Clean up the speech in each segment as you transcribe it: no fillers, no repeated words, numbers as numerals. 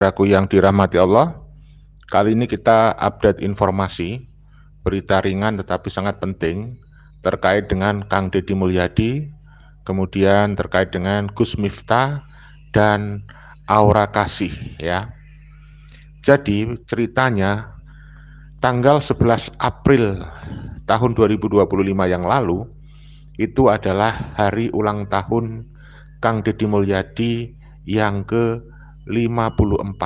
Saudaraku yang dirahmati Allah, kali ini kita update informasi, berita ringan tetapi sangat penting terkait dengan Kang Deddy Mulyadi, kemudian terkait dengan Gus Miftah dan Aura Kasih ya. Jadi ceritanya tanggal 11 April tahun 2025 yang lalu itu adalah hari ulang tahun Kang Deddy Mulyadi yang ke-54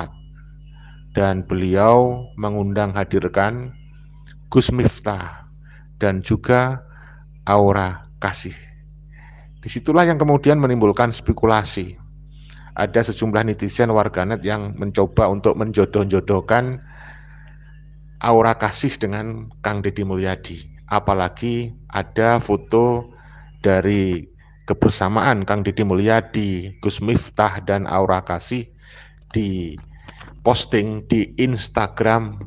dan beliau mengundang hadirkan Gus Miftah dan juga Aura Kasih. Disitulah yang kemudian menimbulkan spekulasi. Ada sejumlah netizen warganet yang mencoba untuk menjodoh-jodohkan Aura Kasih dengan Kang Deddy Mulyadi. Apalagi ada foto dari kebersamaan Kang Deddy Mulyadi, Gus Miftah dan Aura Kasih di posting di Instagram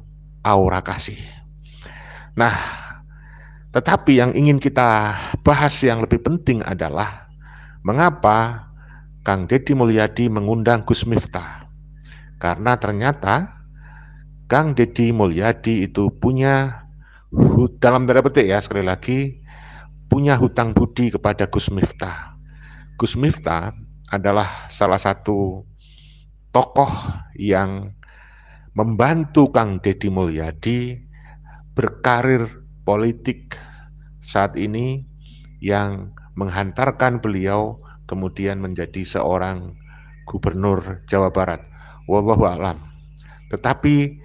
Aura Kasih. Nah, tetapi yang ingin kita bahas yang lebih penting adalah mengapa Kang Deddy Mulyadi mengundang Gus Miftah. Karena ternyata Kang Deddy Mulyadi itu punya, dalam tanda petik ya sekali lagi, punya hutang budi kepada Gus Miftah. Gus Miftah adalah salah satu tokoh yang membantu Kang Deddy Mulyadi berkarir politik saat ini yang menghantarkan beliau kemudian menjadi seorang gubernur Jawa Barat. Wallahu a'lam. Tetapi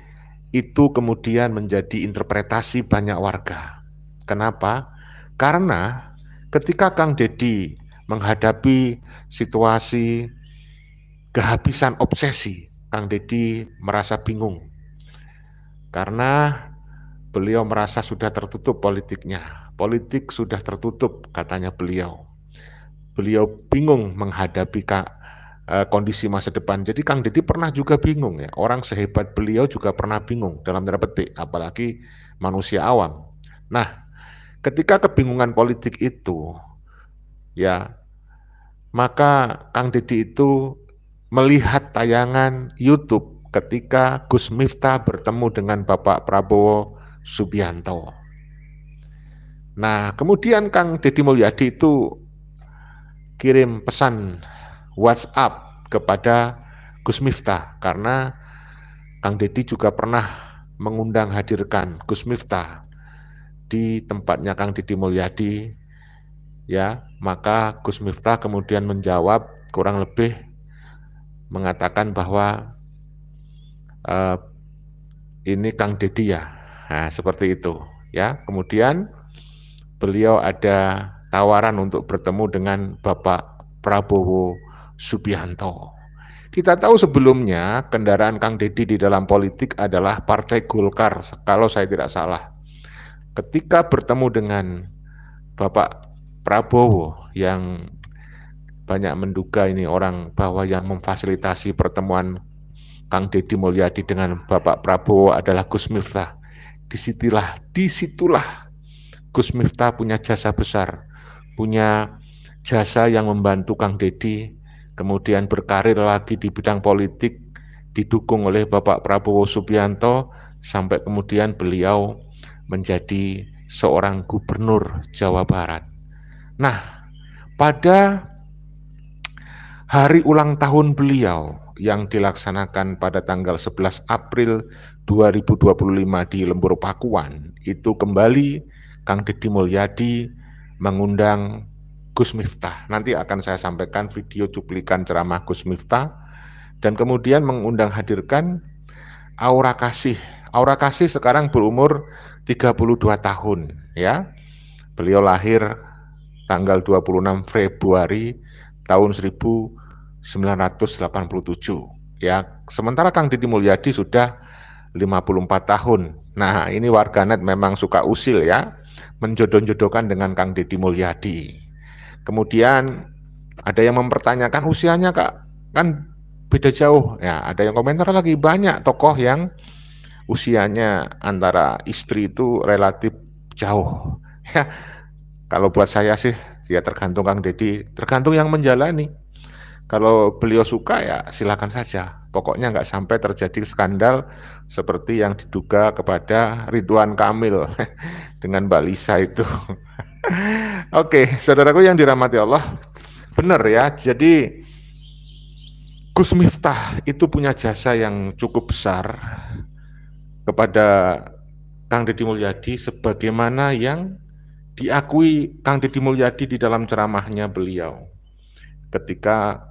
itu kemudian menjadi interpretasi banyak warga. Kenapa? Karena ketika Kang Deddy menghadapi situasi kehabisan obsesi, Kang Deddy merasa bingung karena beliau merasa sudah tertutup politiknya. Politik sudah tertutup, katanya beliau. Beliau bingung menghadapi kondisi masa depan. Jadi Kang Deddy pernah juga bingung ya. Orang sehebat beliau juga pernah bingung dalam tanda petik, apalagi manusia awam. Nah, ketika kebingungan politik itu, ya, maka Kang Deddy itu melihat tayangan YouTube ketika Gus Miftah bertemu dengan Bapak Prabowo Subianto. Nah, kemudian Kang Deddy Mulyadi itu kirim pesan WhatsApp kepada Gus Miftah karena Kang Deddy juga pernah mengundang hadirkan Gus Miftah di tempatnya Kang Deddy Mulyadi, ya. Maka Gus Miftah kemudian menjawab kurang lebih mengatakan bahwa ini Kang Deddy ya. Nah, seperti itu ya. Kemudian beliau ada tawaran untuk bertemu dengan Bapak Prabowo Subianto. Kita tahu sebelumnya kendaraan Kang Deddy di dalam politik adalah Partai Golkar, kalau saya tidak salah. Ketika bertemu dengan Bapak Prabowo yang banyak menduga ini orang bahwa yang memfasilitasi pertemuan Kang Deddy Mulyadi dengan Bapak Prabowo adalah Gus Miftah. Disitulah Gus Miftah punya jasa besar, punya jasa yang membantu Kang Deddy, kemudian berkarir lagi di bidang politik, didukung oleh Bapak Prabowo Subianto, sampai kemudian beliau menjadi seorang gubernur Jawa Barat. Nah, pada hari ulang tahun beliau yang dilaksanakan pada tanggal 11 April 2025 di Lembur Pakuan, itu kembali Kang Deddy Mulyadi mengundang Gus Miftah. Nanti akan saya sampaikan video cuplikan ceramah Gus Miftah dan kemudian mengundang hadirkan Aura Kasih. Aura Kasih sekarang berumur 32 tahun ya. Beliau lahir tanggal 26 Februari tahun 1987 ya. Sementara Kang Deddy Mulyadi sudah 54 tahun. Nah, ini warganet memang suka usil ya, menjodoh-jodohkan dengan Kang Deddy Mulyadi. Kemudian ada yang mempertanyakan usianya Kak, kan beda jauh. Ya, ada yang komentar lagi, banyak tokoh yang usianya antara istri itu relatif jauh. Ya, kalau buat saya sih ya tergantung Kang Deddy, tergantung yang menjalani. Kalau beliau suka ya silakan saja. Pokoknya nggak sampai terjadi skandal seperti yang diduga kepada Ridwan Kamil dengan Mbak Lisa itu. Oke, saudaraku yang dirahmati Allah, benar ya, jadi Gus Miftah itu punya jasa yang cukup besar kepada Kang Deddy Mulyadi sebagaimana yang diakui Kang Deddy Mulyadi di dalam ceramahnya beliau ketika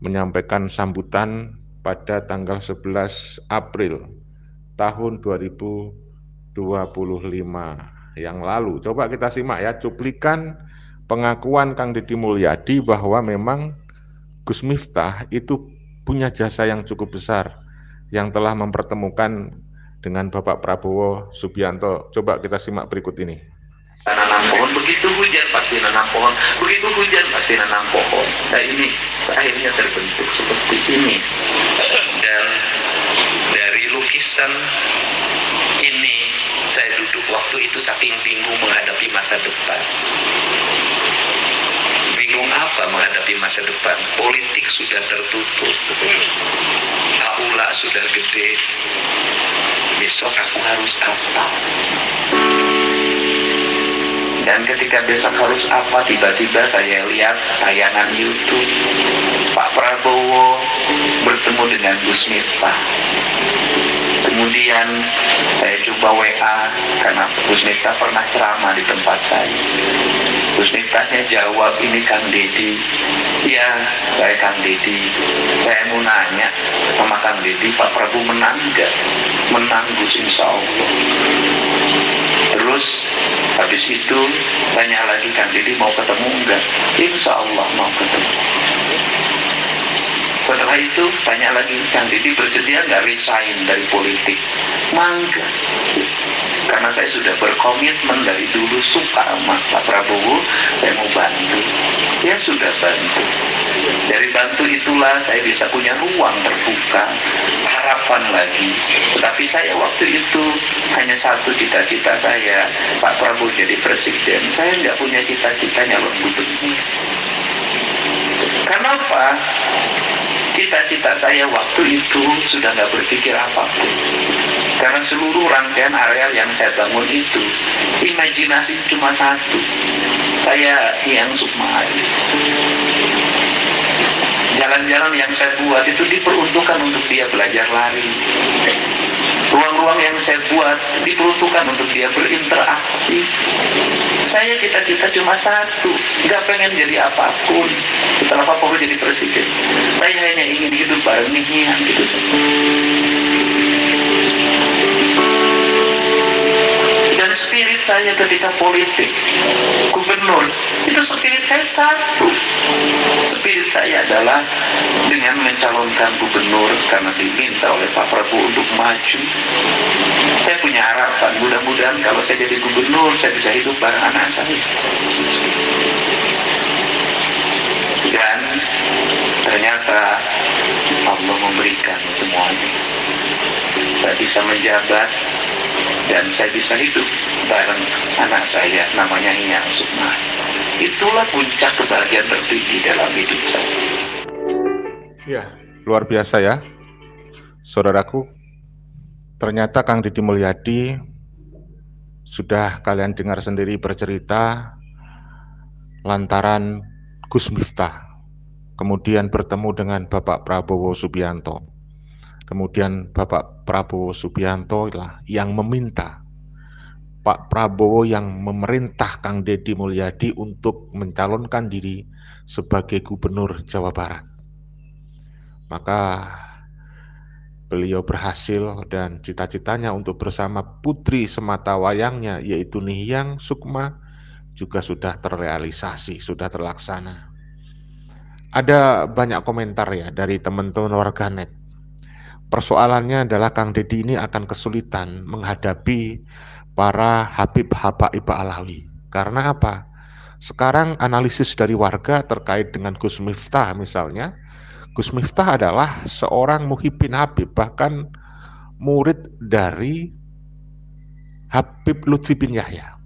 menyampaikan sambutan pada tanggal 11 April tahun 2025 yang lalu. Coba kita simak ya cuplikan pengakuan Kang Deddy Mulyadi bahwa memang Gus Miftah itu punya jasa yang cukup besar yang telah mempertemukan dengan Bapak Prabowo Subianto. Coba kita simak berikut ini. Nanam pohon, begitu hujan pasti nanam pohon, begitu hujan pasti nanam pohon. Nah ini akhirnya terbentuk seperti ini. Dan dari lukisan ini saya duduk waktu itu saking bingung menghadapi masa depan. Bingung apa menghadapi masa depan? Politik sudah tertutup, aula sudah gede. Besok aku harus apa? Dan ketika besok harus apa, tiba-tiba saya lihat tayangan YouTube Pak Prabowo bertemu dengan Gus Miftah. Kemudian saya coba WA karena Gus Miftah pernah ceramah di tempat saya. Gus Miftahnya jawab, ini Kang Deddy. Ya, saya Kang Deddy. Saya mau nanya sama Kang Deddy, Pak Prabowo menang nggak? Menang Gus, insya Allah. Terus habis itu tanya lagi, Kang Deddy mau ketemu enggak? Insya Allah mau ketemu. Setelah itu tanya lagi, Kang Deddy bersedia nggak resign dari politik? Mangga. Karena saya sudah berkomitmen dari dulu suka sama Pak Prabowo, saya mau bantu. Ya sudah bantu. Dari bantu itulah saya bisa punya ruang terbuka, harapan lagi. Tetapi saya waktu itu hanya satu cita-cita saya, Pak Prabowo jadi presiden. Saya nggak punya cita-cita nyalon gubernur. Kenapa? Cita-cita saya waktu itu sudah nggak berpikir apapun. Karena seluruh rangkaian areal yang saya bangun itu, imajinasi cuma satu. Saya yang Sukmari. Jalan-jalan yang saya buat itu diperuntukkan untuk dia belajar lari. Ruang-ruang yang saya buat diperuntukkan untuk dia berinteraksi. Saya cita-cita cuma satu, nggak pengen jadi apapun. Setelah Pak Prabowo jadi presiden, saya hanya ingin hidup bareng Nihian gitu saja. Dan spirit saya ketika politik gubernur itu spirit saya satu. Spirit saya adalah dengan mencalonkan gubernur karena diminta oleh Pak Prabowo untuk maju. Saya punya harapan, mudah-mudahan kalau saya jadi gubernur saya bisa hidup bareng anak saya. Dan ternyata Allah memberikan semuanya. Saya bisa menjabat dan saya bisa hidup bareng anak saya, namanya Hiang Sukma. Itulah puncak kebahagiaan tertinggi dalam hidup saya. Ya, luar biasa ya, saudaraku. Ternyata Kang Deddy Mulyadi sudah kalian dengar sendiri bercerita lantaran Gus Miftah, kemudian bertemu dengan Bapak Prabowo Subianto. Kemudian Bapak Prabowo Subianto lah yang meminta Pak Prabowo yang memerintah Kang Deddy Mulyadi untuk mencalonkan diri sebagai Gubernur Jawa Barat. Maka beliau berhasil dan cita-citanya untuk bersama putri semata wayangnya yaitu Nihiang Sukma juga sudah terrealisasi, sudah terlaksana. Ada banyak komentar ya dari teman-teman warganet. Persoalannya adalah Kang Deddy ini akan kesulitan menghadapi para Habib Habaib Alawi. Karena apa? Sekarang analisis dari warga terkait dengan Gus Miftah misalnya, Gus Miftah adalah seorang Muhyiddin Habib, bahkan murid dari Habib Lutfi bin Yahya.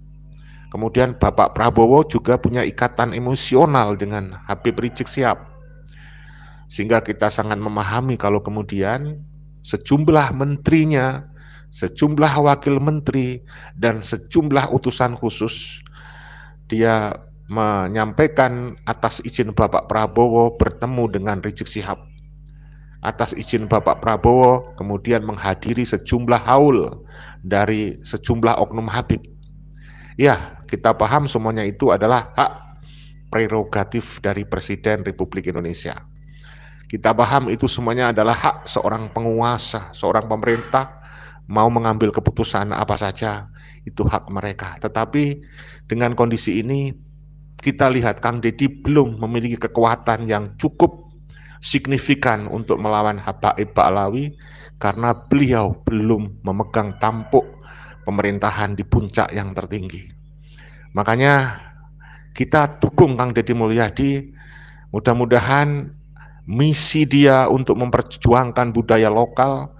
Kemudian Bapak Prabowo juga punya ikatan emosional dengan Habib Rizik Sihab. Sehingga kita sangat memahami kalau kemudian sejumlah menterinya, sejumlah wakil menteri, dan sejumlah utusan khusus, dia menyampaikan atas izin Bapak Prabowo bertemu dengan Rizik Syihab. Atas izin Bapak Prabowo kemudian menghadiri sejumlah haul dari sejumlah oknum Habib. Ya, kita paham semuanya itu adalah hak prerogatif dari Presiden Republik Indonesia. Kita paham itu semuanya adalah hak seorang penguasa, seorang pemerintah mau mengambil keputusan apa saja, itu hak mereka. Tetapi dengan kondisi ini kita lihat Kang Deddy belum memiliki kekuatan yang cukup signifikan untuk melawan Habib Ba'alawi karena beliau belum memegang tampuk pemerintahan di puncak yang tertinggi. Makanya kita dukung Kang Deddy Mulyadi, mudah-mudahan misi dia untuk memperjuangkan budaya lokal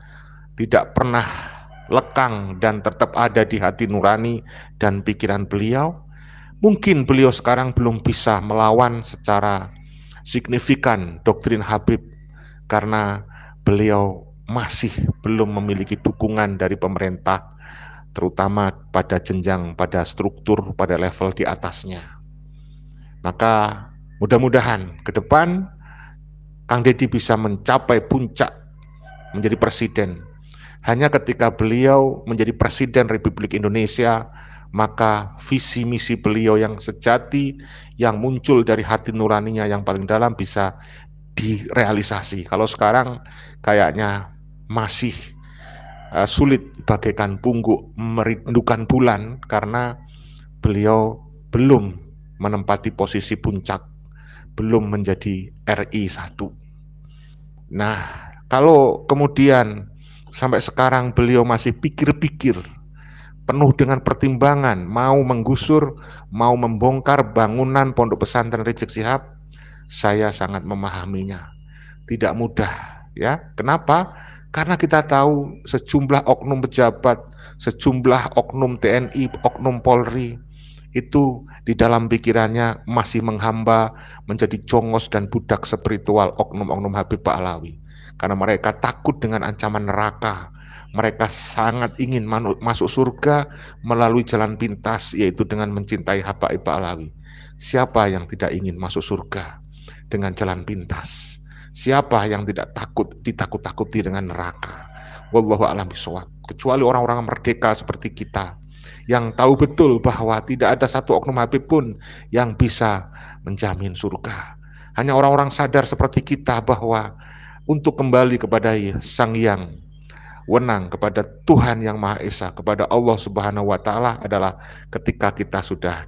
tidak pernah lekang dan tetap ada di hati nurani dan pikiran beliau. Mungkin beliau sekarang belum bisa melawan secara signifikan doktrin Habib karena beliau masih belum memiliki dukungan dari pemerintah, terutama pada jenjang, pada struktur, pada level di atasnya. Maka mudah-mudahan ke depan Kang Deddy bisa mencapai puncak menjadi presiden. Hanya ketika beliau menjadi Presiden Republik Indonesia, maka visi misi beliau yang sejati, yang muncul dari hati nuraninya yang paling dalam bisa direalisasi. Kalau sekarang kayaknya masih sulit bagaikan pungguk merindukan bulan karena beliau belum menempati posisi puncak, belum menjadi RI 1. Nah, kalau kemudian sampai sekarang beliau masih pikir-pikir, penuh dengan pertimbangan, mau menggusur, mau membongkar bangunan pondok pesantren Rizik Syihab, saya sangat memahaminya. Tidak mudah, ya. Kenapa? Karena kita tahu sejumlah oknum pejabat, sejumlah oknum TNI, oknum Polri, itu di dalam pikirannya masih menghamba, menjadi jongos dan budak spiritual oknum-oknum Habib Ba'alawi. Karena mereka takut dengan ancaman neraka. Mereka sangat ingin masuk surga melalui jalan pintas, yaitu dengan mencintai Habib Ba'alawi. Siapa yang tidak ingin masuk surga dengan jalan pintas? Siapa yang tidak takut ditakut-takuti dengan neraka? Wallahu a'lam bishawab. Kecuali orang-orang merdeka seperti kita yang tahu betul bahwa tidak ada satu oknum Habib pun yang bisa menjamin surga. Hanya orang-orang sadar seperti kita bahwa untuk kembali kepada Sang Yang Wenang, kepada Tuhan Yang Maha Esa, kepada Allah Subhanahu wa Ta'ala adalah ketika kita sudah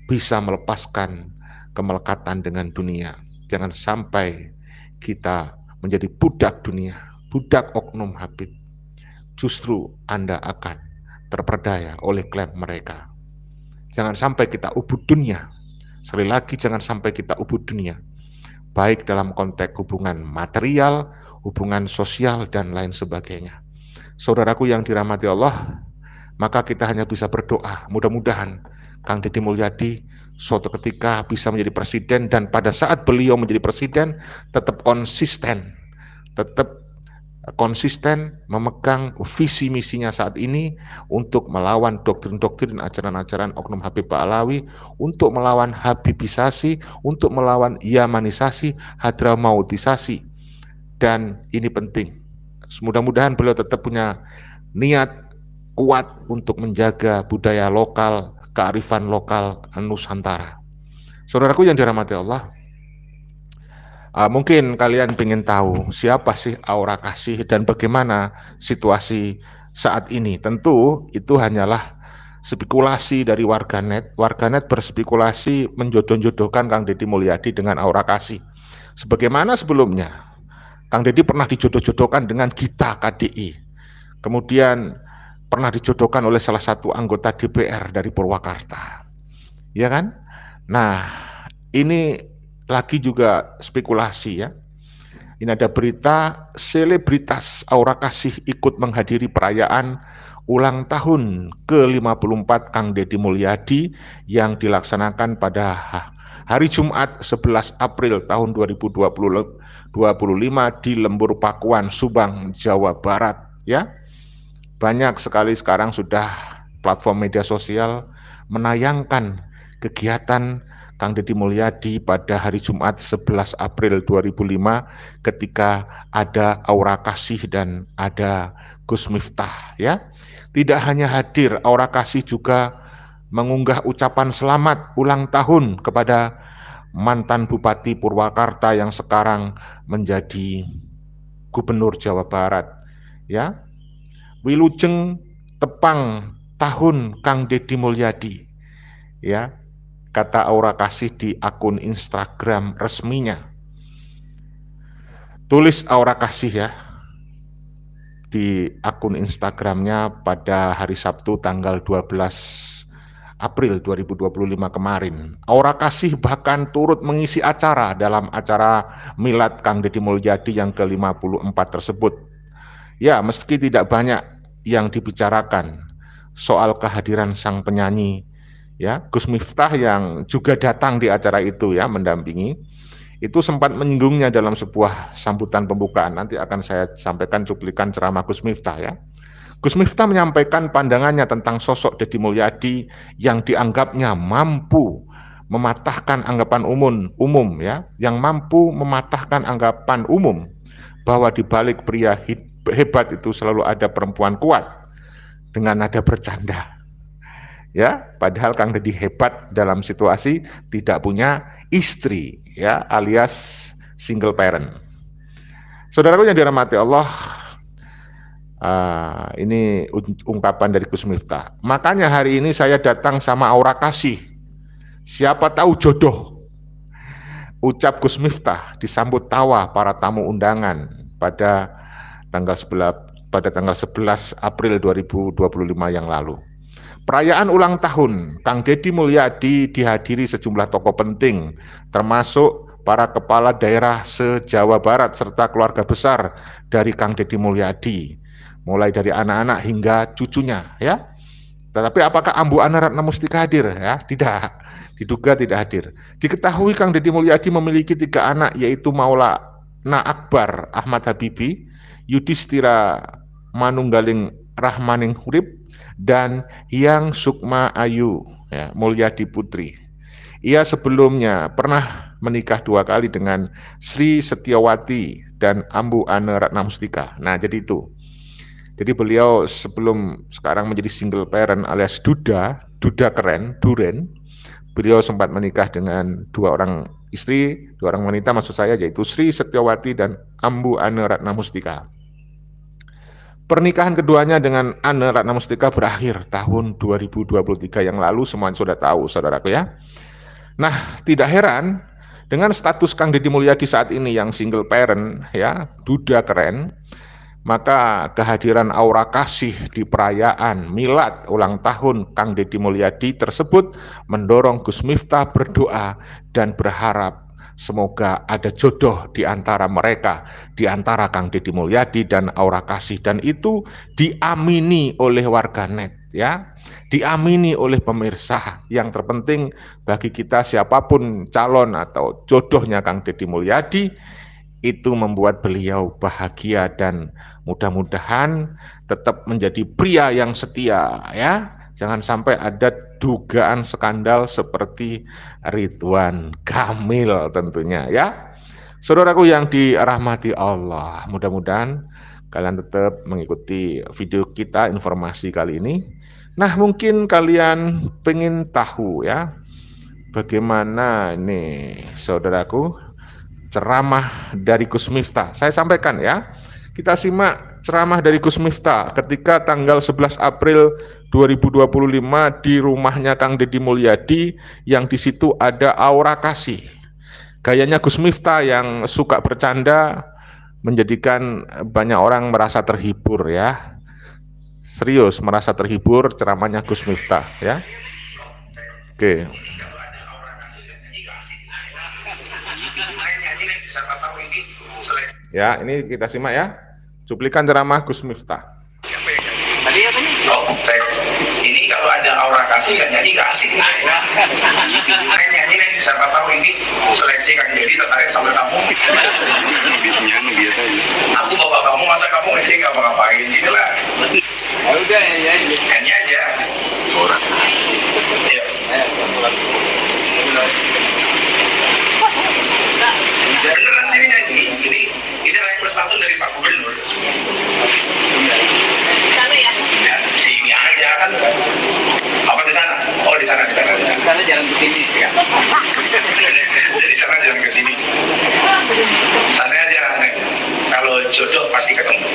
bisa melepaskan kemelekatan dengan dunia. Jangan sampai kita menjadi budak dunia, budak oknum Habib. Justru Anda akan terperdaya oleh klaim mereka. Jangan sampai kita ubud dunia. Sekali lagi, jangan sampai kita ubud dunia. Baik dalam konteks hubungan material, hubungan sosial, dan lain sebagainya. Saudaraku yang dirahmati Allah, maka kita hanya bisa berdoa, mudah-mudahan Kang Deddy Mulyadi suatu ketika bisa menjadi presiden, dan pada saat beliau menjadi presiden tetap konsisten memegang visi misinya saat ini untuk melawan doktrin-doktrin ajaran-ajaran oknum Habib Ba'alawi, untuk melawan Habibisasi, untuk melawan Yamanisasi, Hadramautisasi. Dan ini penting. Mudah-mudahan beliau tetap punya niat kuat untuk menjaga budaya lokal, kearifan lokal Nusantara. Saudaraku yang dirahmati Allah, mungkin kalian ingin tahu siapa sih Aura Kasih dan bagaimana situasi saat ini. Tentu itu hanyalah spekulasi dari warganet. Warganet berspekulasi menjodoh-jodohkan Kang Deddy Mulyadi dengan Aura Kasih. Sebagaimana sebelumnya, Kang Deddy pernah dijodoh-jodohkan dengan Gita KDI. Kemudian pernah dijodohkan oleh salah satu anggota DPR dari Purwakarta. Ya kan? Nah, ini lagi juga spekulasi ya. Ini ada berita selebritas Aura Kasih ikut menghadiri perayaan ulang tahun ke-54 Kang Deddy Mulyadi yang dilaksanakan pada hari Jumat 11 April tahun 2025 di Lembur Pakuan, Subang, Jawa Barat. Ya, banyak sekali sekarang sudah platform media sosial menayangkan kegiatan Kang Deddy Mulyadi pada hari Jumat 11 April 2005 ketika ada Aura Kasih dan ada Gus Miftah. Ya, tidak hanya hadir, Aura Kasih juga mengunggah ucapan selamat ulang tahun kepada mantan Bupati Purwakarta yang sekarang menjadi Gubernur Jawa Barat. Ya, Wilujeng tepang tahun Kang Deddy Mulyadi. Ya, kata Aura Kasih di akun Instagram resminya. Tulis Aura Kasih ya di akun Instagramnya pada hari Sabtu tanggal 12 April 2025 kemarin. Aura Kasih bahkan turut mengisi acara dalam acara Milad Kang Deddy Mulyadi yang ke-54 tersebut. Ya, meski tidak banyak yang dibicarakan soal kehadiran sang penyanyi, ya, Gus Miftah yang juga datang di acara itu ya mendampingi, itu sempat menyinggungnya dalam sebuah sambutan pembukaan. Nanti akan saya sampaikan cuplikan ceramah Gus Miftah ya. Gus Miftah menyampaikan pandangannya tentang sosok Deddy Mulyadi yang dianggapnya mampu mematahkan anggapan umum ya, yang mampu mematahkan anggapan umum bahwa di balik pria hebat itu selalu ada perempuan kuat, dengan nada bercanda. Ya, padahal Kang Deddy hebat dalam situasi tidak punya istri, ya, alias single parent. Saudaraku yang dirahmati Allah, ini ungkapan dari Gus Miftah. Makanya hari ini saya datang sama Aura Kasih. Siapa tahu jodoh. Ucap Gus Miftah disambut tawa para tamu undangan pada tanggal 11 April 2025 yang lalu. Perayaan ulang tahun Kang Deddy Mulyadi dihadiri sejumlah tokoh penting, termasuk para kepala daerah se-Jawa Barat serta keluarga besar dari Kang Deddy Mulyadi, mulai dari anak-anak hingga cucunya, ya. Tetapi apakah Ambu Ana Ratna Mustika hadir? Ya, tidak. Diduga tidak hadir. Diketahui Kang Deddy Mulyadi memiliki 3 anak, yaitu Maulana Akbar Ahmad Habibi, Yudhistira Manunggaling Rahmaning Hurip, dan Hyang Sukma Ayu ya, Mulyadi Putri. Ia sebelumnya pernah menikah 2 kali dengan Sri Setiawati dan Ambu Ana Ratna Mustika. Nah, jadi itu. Jadi beliau sebelum sekarang menjadi single parent alias duda keren, duren, beliau sempat menikah dengan 2 orang istri, 2 orang wanita maksud saya, yaitu Sri Setiawati dan Ambu Ana Ratna Mustika. Pernikahan keduanya dengan Ana Ratna Mustika berakhir tahun 2023 yang lalu, semuanya sudah tahu saudaraku ya. Nah, tidak heran dengan status Kang Deddy Mulyadi saat ini yang single parent ya, duda keren, maka kehadiran Aura Kasih di perayaan Milad ulang tahun Kang Deddy Mulyadi tersebut mendorong Gus Miftah berdoa dan berharap semoga ada jodoh di antara mereka, di antara Kang Deddy Mulyadi dan Aura Kasih, dan itu diamini oleh warganet ya, diamini oleh pemirsa. Yang terpenting bagi kita siapapun calon atau jodohnya Kang Deddy Mulyadi, itu membuat beliau bahagia dan mudah-mudahan tetap menjadi pria yang setia ya. Jangan sampai ada dugaan skandal seperti Ridwan Kamil tentunya ya. Saudaraku yang dirahmati Allah, mudah-mudahan kalian tetap mengikuti video kita informasi kali ini. Nah, mungkin kalian pengen tahu ya, bagaimana nih saudaraku ceramah dari Gus Miftah. Saya sampaikan ya. Kita simak ceramah dari Gus Miftah ketika tanggal 11 April 2025 di rumahnya Kang Deddy Mulyadi, yang di situ ada Aura Kasih. Gayanya Gus Miftah yang suka bercanda menjadikan banyak orang merasa terhibur ya. Serius merasa terhibur ceramahnya Gus Miftah ya. Oke. Ya, ini kita simak ya. Cuplikan ceramah Gus Miftah. Tadi apa nih? Oh, baik. Ini kalau ada aura kasih kan nyanyi gak asik. Kan nyanyi kan siapa tahu ini seleksi kan jadi tertarik sama kamu. Biasanya biasa aja. Aku bapak kamu masa kamu nggak ngapa-ngapain gitu lah. Ya udah ya. Nyanyi aja. Orang. Iya. Beneran ini nyanyi. Ini request langsung dari Pak Gubernur. Ya, sini aja kan. Apa di sana? Oh di sana. Di sana jalan ke sini. Ya. Dari sana jalan ke sini. Santai aja. Kalau jodoh pasti ketemu.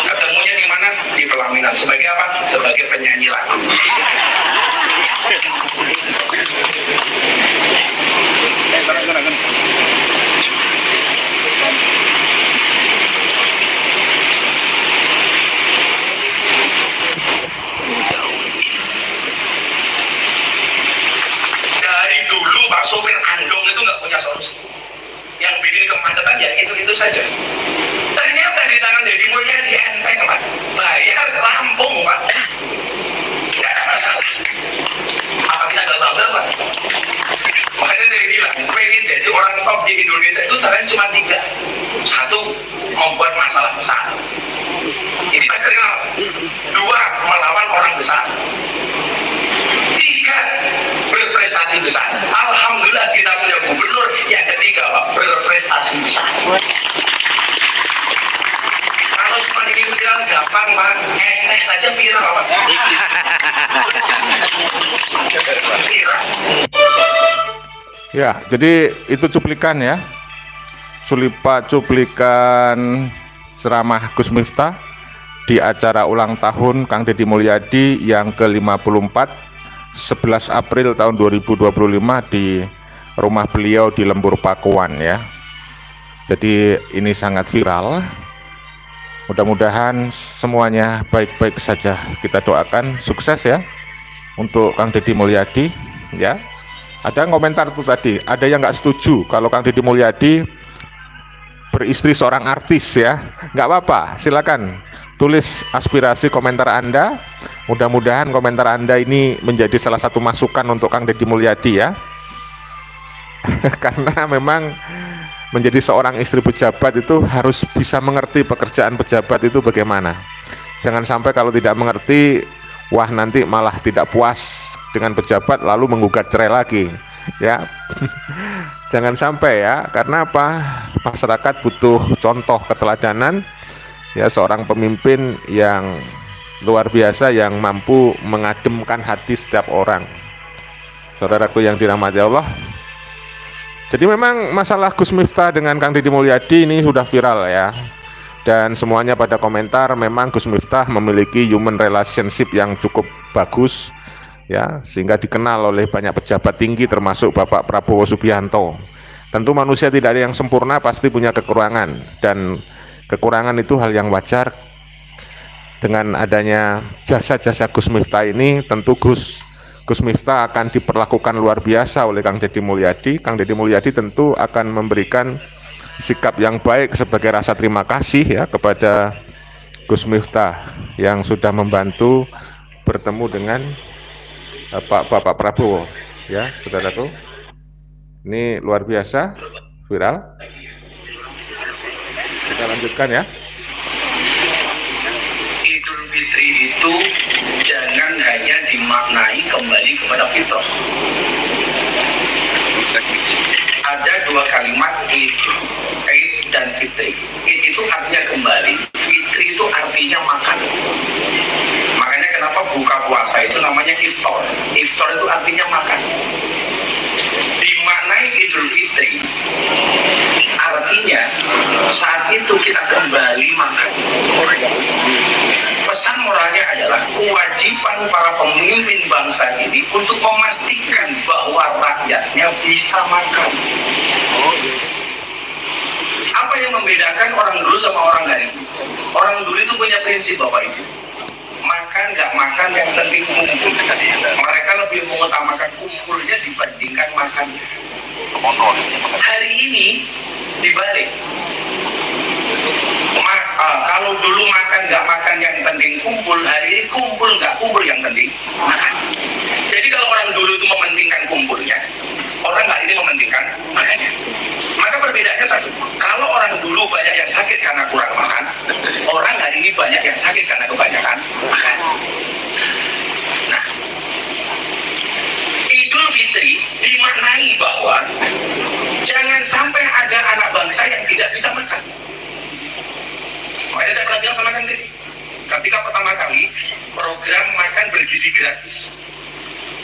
Ketemunya di mana? Di pelaminan. Sebagai apa? Sebagai penyanyi lagu. Dari dulu Pak sopir andong itu nggak punya solusi. Yang bikin kemacetan ya itu saja. Ternyata di tangan Deddy Mulyadi enteng Pak. Bayar rampung Pak. Nggak ada masalah. Apa kita nggak bangga Pak? Makanya saya bilang, pengen jadi orang top di Indonesia itu caranya cuma 3. 1, membuat masalah besar. Ini tak kenal. 2, melawan orang besar. 3, berprestasi besar. Alhamdulillah kita punya gubernur. Yang ketiga Pak, berprestasi besar. Kalau cuma ingin viral gampang Pak, ST saja viral Pak. Viral. Ya, jadi itu cuplikan ya. Cuplikan ceramah Gus Miftah di acara ulang tahun Kang Deddy Mulyadi yang ke-54 11 April tahun 2025 di rumah beliau di Lembur Pakuan ya. Jadi ini sangat viral. Mudah-mudahan semuanya baik-baik saja. Kita doakan sukses ya untuk Kang Deddy Mulyadi ya. Ada yang komentar tuh tadi, ada yang nggak setuju kalau Kang Deddy Mulyadi beristri seorang artis ya. Nggak apa-apa, silakan tulis aspirasi komentar Anda. Mudah-mudahan komentar Anda ini menjadi salah satu masukan untuk Kang Deddy Mulyadi ya. Karena memang menjadi seorang istri pejabat itu harus bisa mengerti pekerjaan pejabat itu bagaimana. Jangan sampai kalau tidak mengerti, wah nanti malah tidak puas dengan pejabat lalu menggugat cerai lagi ya. Jangan sampai ya, karena apa, masyarakat butuh contoh keteladanan ya, seorang pemimpin yang luar biasa yang mampu mengademkan hati setiap orang. Saudaraku yang dirahmati Allah, jadi memang masalah Gus Miftah dengan Kang Deddy Mulyadi ini sudah viral ya, dan semuanya pada komentar memang Gus Miftah memiliki human relationship yang cukup bagus ya, sehingga dikenal oleh banyak pejabat tinggi termasuk Bapak Prabowo Subianto. Tentu manusia tidak ada yang sempurna, pasti punya kekurangan, dan kekurangan itu hal yang wajar. Dengan adanya jasa-jasa Gus Miftah ini, tentu Gus Miftah akan diperlakukan luar biasa oleh Kang Deddy Mulyadi. Kang Deddy Mulyadi tentu akan memberikan sikap yang baik sebagai rasa terima kasih ya kepada Gus Miftah yang sudah membantu bertemu dengan Bapak Prabowo ya, saudaraku. Ini luar biasa viral. Kita lanjutkan ya. Idul Fitri itu jangan hanya dimaknai kembali kepada fitrah. Ada 2 kalimat, Id dan Fitri. Id itu artinya kembali, Fitri itu artinya makan. Makanya kenapa buka puasa itu namanya iftar. Iftar itu artinya makan. Dimaknai Idul Fitri, artinya saat itu kita kembali makan. Pesan moralnya adalah kewajiban para pemimpin bangsa ini untuk memastikan bahwa rakyatnya bisa makan. Apa yang membedakan orang dulu sama orang hari ini? Orang dulu itu punya prinsip Bapak Ibu. Makan nggak makan yang penting kumpul. Mereka lebih mengutamakan kumpulnya dibandingkan makan. Hari ini dibalik. Kalau dulu makan nggak makan yang penting kumpul, hari ini kumpul nggak kumpul yang penting makan. Jadi kalau orang dulu itu mementingkan kumpulnya, orang hari ini mementingkan makannya. Maka perbedaannya satu, kalau orang dulu banyak yang sakit karena kurang makan, orang hari ini banyak yang sakit karena kebanyakan makan. Nah, Idul Fitri dimaknai bahwa jangan sampai ada anak bangsa yang tidak bisa makan. Makanya saya pernah bilang sama Kang Deddy, ketika pertama kali program makan bergizi gratis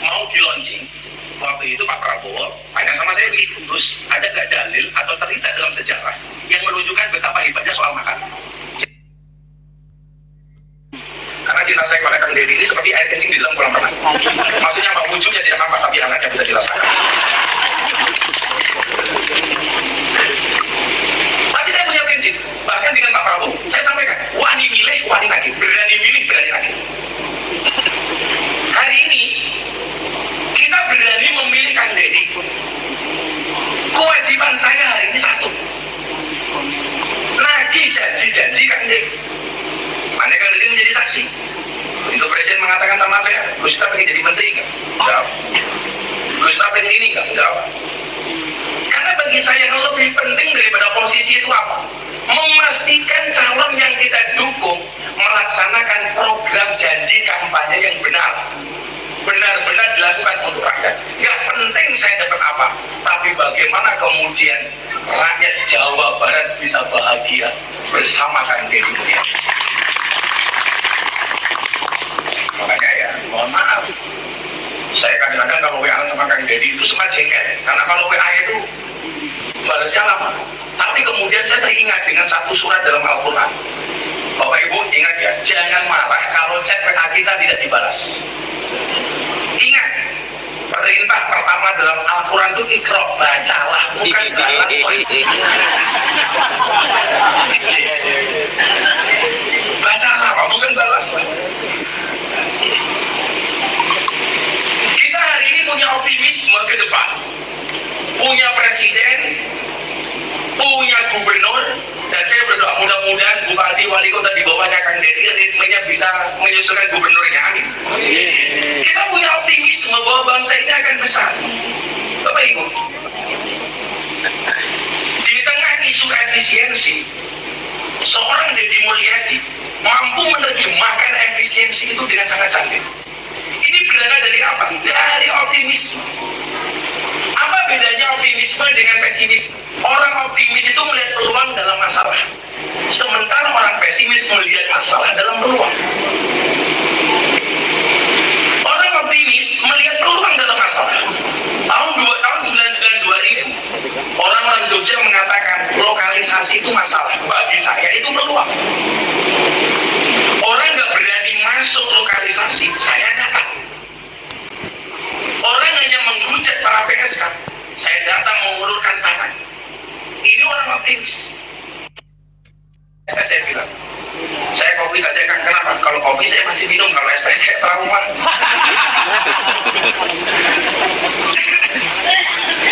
mau di launching, waktu itu Pak Prabowo tanya sama saya begitu, terus ada nggak dalil atau cerita dalam sejarah yang menunjukkan betapa hebatnya soal makan? Karena cinta saya kepada Kang Deddy ini seperti air kencing di dalam kolam renang. Maksudnya apa? Wujudnya tidak nampak tapi anaknya bisa dirasakan. Tapi saya punya prinsip, bahkan dengan Pak Prabowo saya sampaikan, wani milih, wani nagih, berani milih, berani nagih. Hari ini kita berani memilih Kang Deddy. Kewajiban saya hari ini satu, nagih janji-janji Kang Deddy. Mana Kang Deddy menjadi saksi. Itu Presiden mengatakan sama saya, lu sudah pengen jadi menteri nggak? Jawab. Lu sudah pengen ini nggak? Jawab. Karena bagi saya yang lebih penting daripada posisi itu apa? Memastikan calon yang kita dukung melaksanakan program janji kampanye yang benar-benar dilakukan untuk rakyat. Gak penting saya dapat apa, tapi bagaimana kemudian rakyat Jawa Barat bisa bahagia bersama Kang Deddy Mulyadi. Makanya ya, mohon maaf, saya kadang-kadang kalau WA sama Kang Deddy itu suka jengkel, karena kalau WA itu balasnya lama. Tapi kemudian saya teringat dengan satu surat dalam Al-Quran. Bapak Ibu ingat ya, jangan marah kalau chat WA kita tidak dibalas. Ingat, perintah pertama dalam Al-Quran itu ikra, bacalah, bukan balas. Bacalah, bukan balas. Kita hari ini punya optimisme ke depan, punya presiden, punya gubernur, dan saya berdoa mudah-mudahan bupati wali kota di bawahnya Kang Deddy ritmenya bisa menyusulkan gubernurnya. Amin. Kita punya optimisme bahwa bangsa ini akan besar. Bapak Ibu, di tengah isu efisiensi, seorang Deddy Mulyadi mampu menerjemahkan efisiensi itu dengan sangat cantik. Ini berasal dari apa? Dari optimisme. Apa bedanya optimisme dengan pesimisme? Orang optimis itu melihat peluang dalam masalah, sementara orang pesimis melihat masalah dalam peluang. Orang optimis melihat peluang dalam masalah. Tahun 1992 ini, orang-orang Jogja mengatakan lokalisasi itu masalah. Bagi saya itu peluang. Orang nggak berani masuk lokalisasi, saya datang. Orang hanya menghujat para PSK, saya datang mengulurkan tangan. Ini orang optimis. Saya bilang, saya kopi saja Kang, kenapa? Kalau kopi saya masih minum, kalau es teh saya trauma.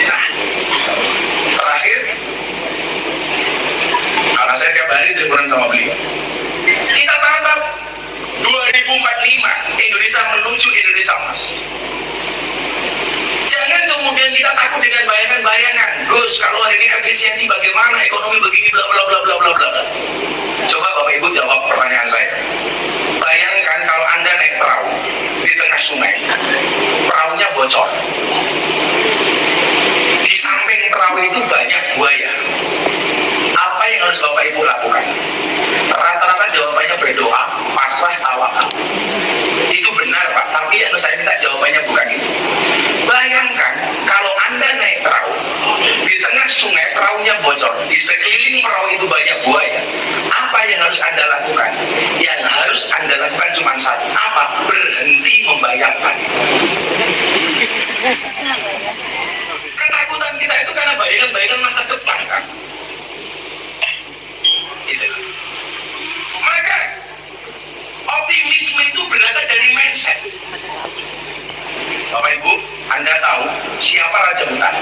Nah, terakhir, karena saya tiap hari teleponan sama beliau, kita tatap 2045 Indonesia menuju Indonesia Emas. Jangan kemudian kita takut dengan bayangan-bayangan. Gus, kalau hari ini efisiensi bagaimana, ekonomi begini, bla bla bla bla bla bla. Coba Bapak Ibu jawab pertanyaan saya. Bayangkan kalau Anda naik perahu di tengah sungai, perahunya bocor. Di samping perahu itu banyak buaya. Apa yang harus Bapak Ibu lakukan? Rata-rata jawabannya berdoa, pasrah, tawakal. Itu benar Pak, tapi yang saya minta jawabannya bukan itu. Bayangkan kalau Anda naik perahu, di tengah sungai perahunya bocor, di sekeliling perahu itu banyak buaya. Apa yang harus Anda lakukan? Yang harus Anda lakukan cuma satu. Apa? Berhenti membayangkan. Ketakutan kita itu karena bayangan-bayangan masa depan kan. Gitu. Maka optimisme itu berasal dari mindset. Bapak Ibu, Anda tahu siapa Raja Hutan?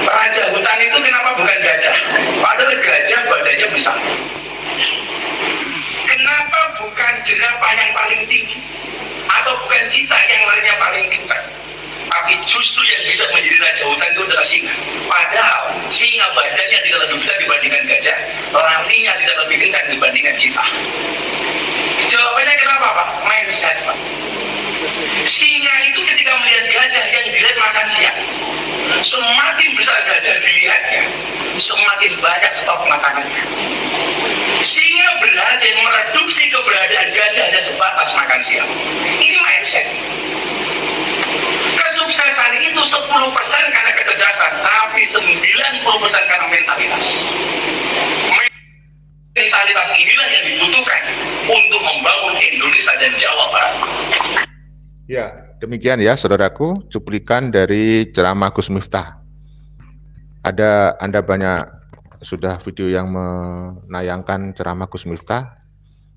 Raja hutan itu kenapa bukan gajah? Padahal gajah badannya besar. Kenapa bukan jerapah yang paling tinggi? Atau bukan cita yang larinya paling kencang? Tapi justru yang bisa menjadi raja hutan itu adalah singa. Padahal singa badannya tidak lebih besar dibandingkan gajah, larinya tidak lebih kencang dibandingkan cita. Jawabannya kenapa, Pak? Mindset, Pak. Singa itu ketika melihat gajah yang dilihat makan siang, semakin besar gajah dilihatnya, semakin banyak stok makanannya. Singa berhasil mereduksi keberadaan gajah hanya sebatas makan siang. Ini mindset. Kesuksesan itu 10% karena kecerdasan, tapi 90% karena mentalitas. Mentalitas inilah yang dibutuhkan untuk membangun Indonesia dan Jawa Barat. Ya, demikian ya saudaraku, cuplikan dari ceramah Gus Miftah. Anda banyak sudah video yang menayangkan ceramah Gus Miftah.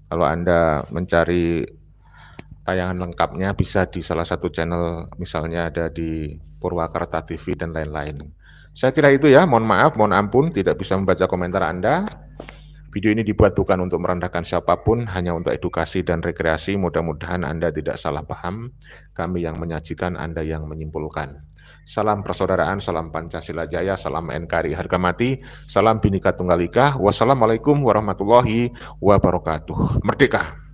Kalau Anda mencari tayangan lengkapnya bisa di salah satu channel, misalnya ada di Purwakarta TV dan lain-lain. Saya kira itu ya, mohon maaf, mohon ampun tidak bisa membaca komentar Anda. Video ini dibuat bukan untuk merendahkan siapapun, hanya untuk edukasi dan rekreasi. Mudah-mudahan Anda tidak salah paham. Kami yang menyajikan, Anda yang menyimpulkan. Salam persaudaraan, salam Pancasila Jaya, salam NKRI harga mati, salam Bhinneka Tunggal Ika. Wassalamualaikum warahmatullahi wabarakatuh. Merdeka!